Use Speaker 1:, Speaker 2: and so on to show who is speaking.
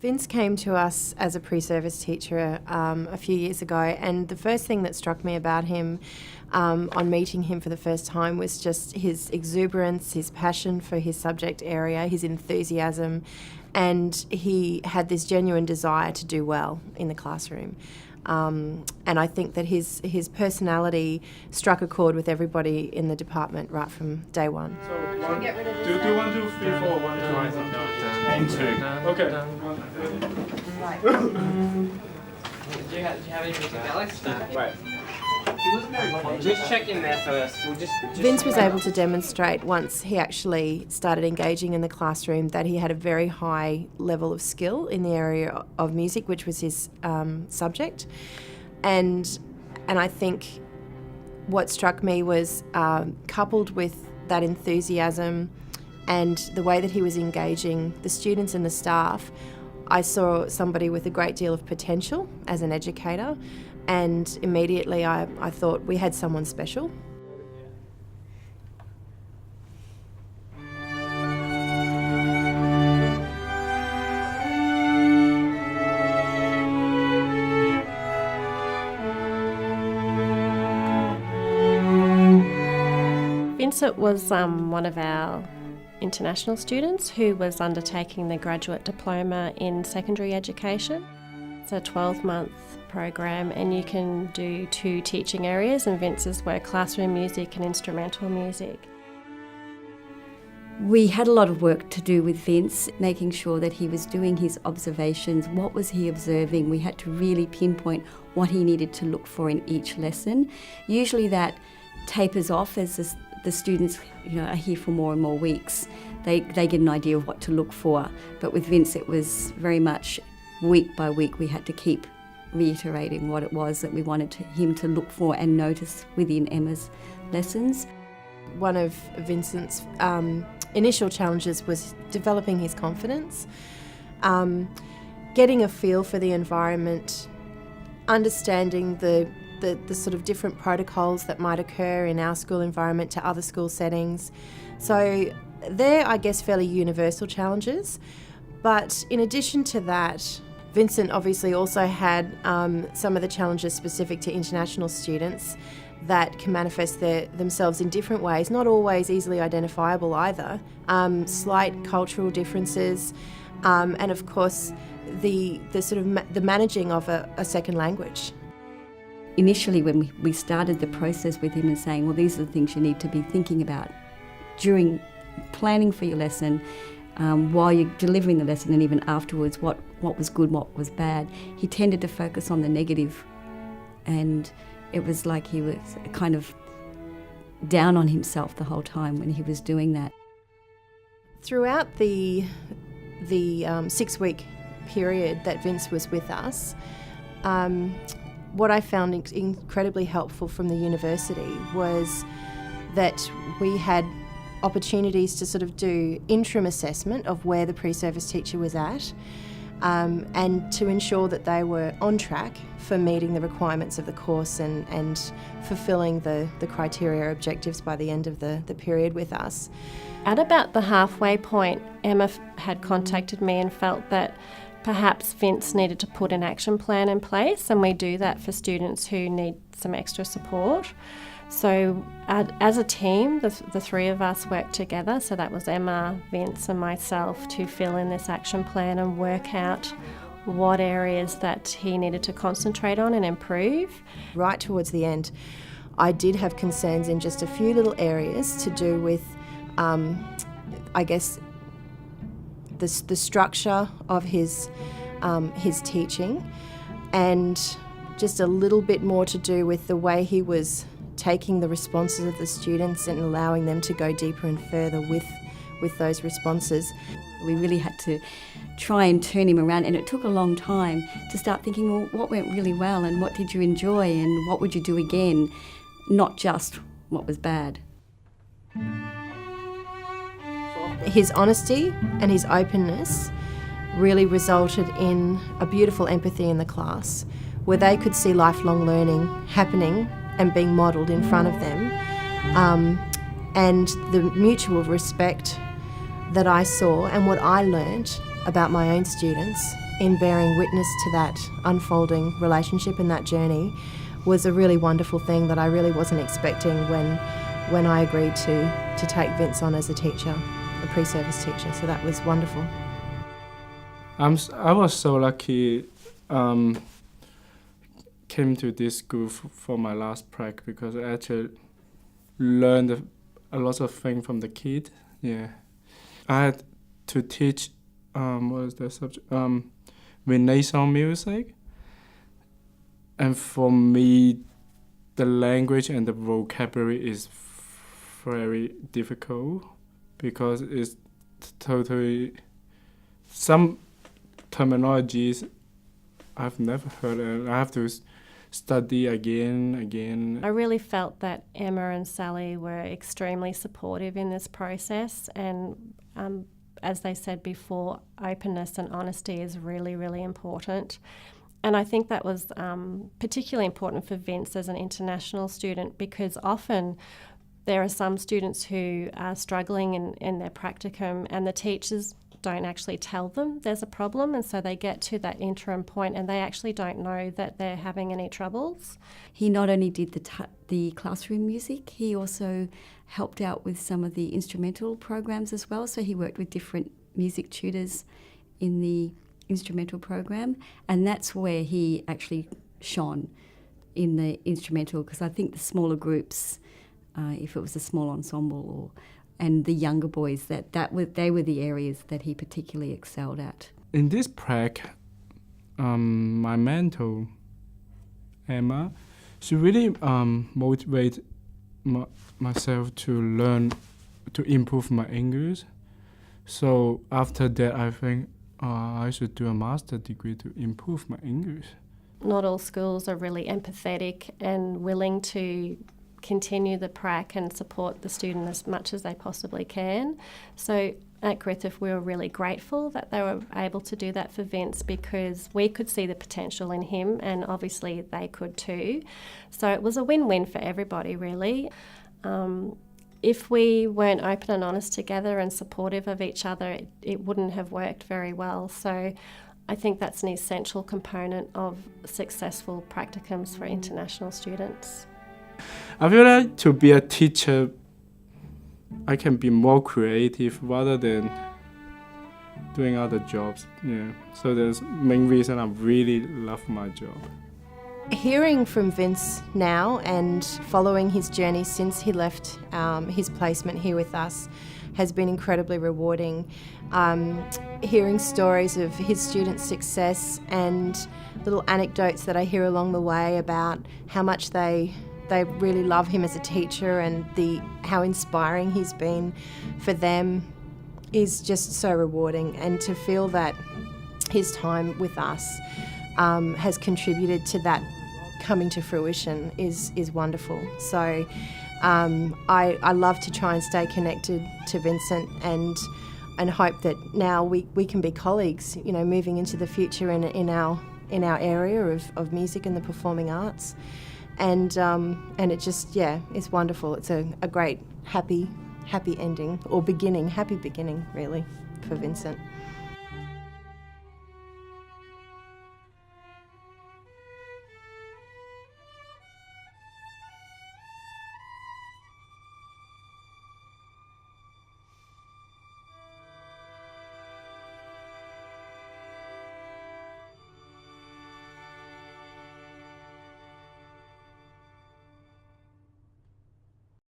Speaker 1: Vince came to us as a pre-service teacher a few years ago, and the first thing that struck me about him on meeting him for the first time was just his exuberance, his passion for his subject area, his enthusiasm, and he had this genuine desire to do well in the classroom. And I think that his personality struck a chord with everybody in the department right from day one.
Speaker 2: So do 1, 2, 3, 4, 1, 2, and 2. Okay.
Speaker 3: Right. Do you have any music, Alex?
Speaker 2: Right.
Speaker 3: Just check in there first.
Speaker 1: Vince was able to demonstrate once he actually started engaging in the classroom that he had a very high level of skill in the area of music, which was his subject. And I think what struck me was coupled with that enthusiasm and the way that he was engaging the students and the staff, I saw somebody with a great deal of potential as an educator, and immediately I thought we had someone special.
Speaker 4: Vincent was one of our international students who was undertaking the graduate diploma in secondary education. It's a 12-month program, and you can do 2 teaching areas, and Vince's were classroom music and instrumental music.
Speaker 5: We had a lot of work to do with Vince, making sure that he was doing his observations. What was he observing? We had to really pinpoint what he needed to look for in each lesson. Usually that tapers off as the students are here for more and more weeks. They get an idea of what to look for. But with Vince, it was very much week by week we had to keep reiterating what it was that we wanted him to look for and notice within Emma's lessons.
Speaker 1: One of Vincent's initial challenges was developing his confidence, getting a feel for the environment, understanding the sort of different protocols that might occur in our school environment to other school settings. So they're, I guess, fairly universal challenges. But in addition to that, Vincent obviously also had some of the challenges specific to international students that can manifest themselves in different ways, not always easily identifiable either. Slight cultural differences, and of course the sort of the managing of a second language.
Speaker 5: Initially, when we started the process with him and saying, well, these are the things you need to be thinking about during planning for your lesson, while you're delivering the lesson, and even afterwards, what was good, what was bad, he tended to focus on the negative, and it was like he was kind of down on himself the whole time when he was doing that.
Speaker 1: Throughout the 6-week period that Vince was with us, what I found incredibly helpful from the university was that we had opportunities to sort of do interim assessment of where the pre-service teacher was at, and to ensure that they were on track for meeting the requirements of the course and fulfilling the criteria objectives by the end of the period with us.
Speaker 4: At about the halfway point, Emma had contacted me and felt that perhaps Vince needed to put an action plan in place, and we do that for students who need some extra support. So as a team, the 3 of us worked together, so that was Emma, Vince and myself, to fill in this action plan and work out what areas that he needed to concentrate on and improve.
Speaker 1: Right towards the end, I did have concerns in just a few little areas to do with, I guess, the structure of his teaching, and just a little bit more to do with the way he was taking the responses of the students and allowing them to go deeper and further with those responses.
Speaker 5: We really had to try and turn him around, and it took a long time to start thinking, well, what went really well and what did you enjoy and what would you do again, not just what was bad.
Speaker 1: His honesty and his openness really resulted in a beautiful empathy in the class, where they could see lifelong learning happening and being modelled in front of them, and the mutual respect that I saw and what I learnt about my own students in bearing witness to that unfolding relationship and that journey was a really wonderful thing that I really wasn't expecting when I agreed to take Vince on as a teacher, a pre-service teacher. So that was wonderful.
Speaker 2: I was so lucky came to this school for my last prac because I actually learned a lot of things from the kid. Yeah, I had to teach what is the subject? Renaissance music, and for me, the language and the vocabulary is very difficult because it's totally some terminologies I've never heard, and I have to study again.
Speaker 4: I really felt that Emma and Sally were extremely supportive in this process, and as they said before, openness and honesty is really, really important. And I think that was particularly important for Vince as an international student, because often there are some students who are struggling in their practicum and the teachers don't actually tell them there's a problem, and so they get to that interim point and they actually don't know that they're having any troubles.
Speaker 5: He not only did the classroom music, he also helped out with some of the instrumental programs as well. So he worked with different music tutors in the instrumental program, and that's where he actually shone in the instrumental, because I think the smaller groups, if it was a small ensemble and the younger boys, they were the areas that he particularly excelled at.
Speaker 2: In this prac, my mentor, Emma, she really motivated myself to learn, to improve my English. So after that, I think I should do a master's degree to improve my English.
Speaker 4: Not all schools are really empathetic and willing to continue the prac and support the student as much as they possibly can. So at Griffith, we were really grateful that they were able to do that for Vince, because we could see the potential in him and obviously they could too. So it was a win-win for everybody, really. If we weren't open and honest together and supportive of each other, it wouldn't have worked very well. So I think that's an essential component of successful practicums for international students.
Speaker 2: I feel like to be a teacher, I can be more creative rather than doing other jobs. Yeah. So that's the main reason I really love my job.
Speaker 1: Hearing from Vince now and following his journey since he left his placement here with us has been incredibly rewarding. Hearing stories of his students' success and little anecdotes that I hear along the way about how much they really love him as a teacher and how inspiring he's been for them is just so rewarding. And to feel that his time with us has contributed to that coming to fruition is wonderful. So I love to try and stay connected to Vincent and hope that now we can be colleagues, you know, moving into the future in our area of music and the performing arts. And it just, it's wonderful. It's a great, happy ending, or beginning, happy beginning, really, for Vincent.